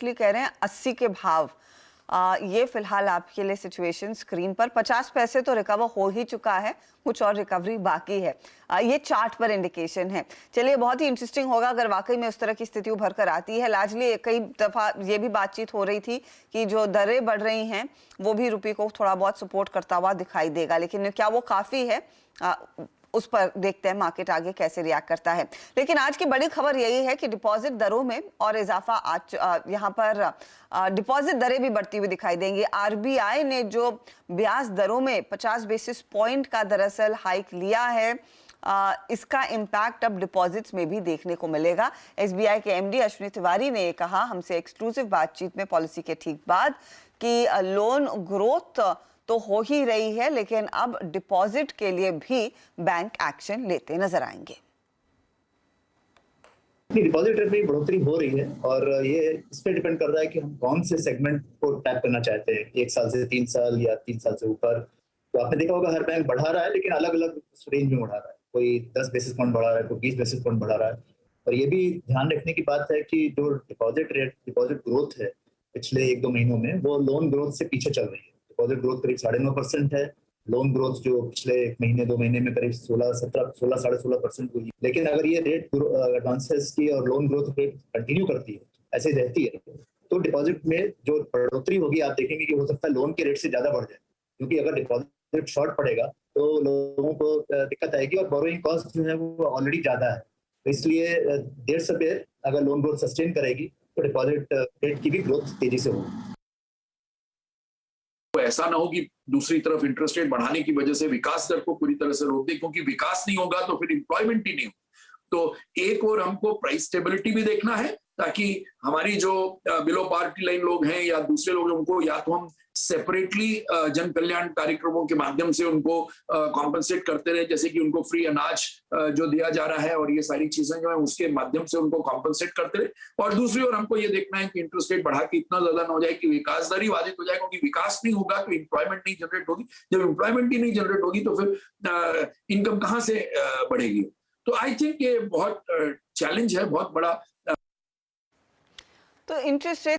कह रहे हैं 80 के भाव। ये फिलहाल आपके लिए सिचुएशन स्क्रीन पर 50 पैसे तो रिकवर हो ही चुका है, कुछ और रिकवरी बाकी है। ये चार्ट पर इंडिकेशन है। चलिए, बहुत ही इंटरेस्टिंग होगा अगर वाकई में उस तरह की स्थिति उभर कर आती है। लार्जली कई दफा ये भी बातचीत हो रही थी कि जो दरें बढ़ रही हैं वो भी रुपये को थोड़ा बहुत सपोर्ट करता हुआ दिखाई देगा, लेकिन क्या वो काफी है? उस पर देखते हैं मार्केट आगे कैसे रिएक्ट करता है। लेकिन आज की बड़ी खबर यही है कि डिपॉजिट दरों में और इजाफा आज यहाँ पर डिपॉजिट दरें भी बढ़ती हुई दिखाई देंगी। आरबीआई ने जो ब्याज दरों में 50 बेसिस पॉइंट का दरअसल हाइक लिया है, इसका इम्पैक्ट अब डिपॉजिट्स में भी देखने को मिलेगा। एसबीआई के एमडी अश्विनी तिवारी ने कहा हमसे एक्सक्लूसिव बातचीत में पॉलिसी के ठीक बाद कि लोन ग्रोथ तो हो ही रही है, लेकिन अब डिपॉजिट के लिए भी बैंक एक्शन लेते नजर आएंगे। डिपॉजिट रेट में बढ़ोतरी हो रही है और ये इस पे डिपेंड कर रहा है कि हम कौन से सेगमेंट को टैप करना चाहते हैं, 1 साल से 3 साल या 3 साल से ऊपर। तो आपने देखा होगा हर बैंक बढ़ा रहा है, लेकिन अलग अलग रेंज में बढ़ा रहा है। कोई 10 बेसिस पॉइंट बढ़ा रहा है, कोई 20 बेसिस पॉइंट बढ़ा रहा है। और ये भी ध्यान रखने की बात है कि जो डिपॉजिट ग्रोथ है पिछले 1-2 महीनों में, वो लोन ग्रोथ से पीछे चल रही है। डिपॉजिट ग्रोथ करीब 9.5% है। लोन ग्रोथ जो पिछले 1 महीने 2 महीने में करीब 16-16.5% हुई। लेकिन अगर ये रेट एडवांसेस की और लोन ग्रोथ रेट कंटिन्यू करती है, ऐसे रहती है, तो डिपॉजिट में जो बढ़ोतरी होगी आप देखेंगे कि हो सकता है लोन के रेट से ज्यादा बढ़ जाए, क्योंकि अगर डिपॉजिट शॉर्ट पड़ेगा तो लोगों को दिक्कत आएगी और बोरोइंग कॉस्ट जो है वो ऑलरेडी ज्यादा है। तो इसलिए देर से देर अगर लोन ग्रोथ सस्टेन करेगी तो डिपॉजिट रेट की भी ग्रोथ तेजी से होगी। ऐसा ना हो कि दूसरी तरफ इंटरेस्ट रेट बढ़ाने की वजह से विकास दर को पूरी तरह से रोक दे, क्योंकि विकास नहीं होगा तो फिर एम्प्लॉयमेंट ही नहीं होगा। तो एक और हमको प्राइस स्टेबिलिटी भी देखना है, ताकि हमारी जो बिलो पावर्टी लाइन लोग हैं या दूसरे लोग, उनको या तो हम सेपरेटली जन कल्याण कार्यक्रमों के माध्यम से उनको कॉम्पनसेट करते रहे, जैसे कि उनको फ्री अनाज जो दिया जा रहा है और ये सारी चीजें जो है उसके माध्यम से उनको कॉम्पनसेट करते रहे। और दूसरी ओर हमको ये देखना है कि इंटरेस्ट रेट बढ़ा के इतना ज्यादा ना हो जाए कि विकास दर ही बाधित हो जाए, क्योंकि विकास नहीं होगा तो एम्प्लॉयमेंट नहीं जनरेट होगी। जब एम्प्लॉयमेंट ही नहीं जनरेट होगी तो फिर इनकम कहाँ से बढ़ेगी? तो आई थिंक ये बहुत चैलेंज है, बहुत बड़ा। तो इंटरेस्ट रेट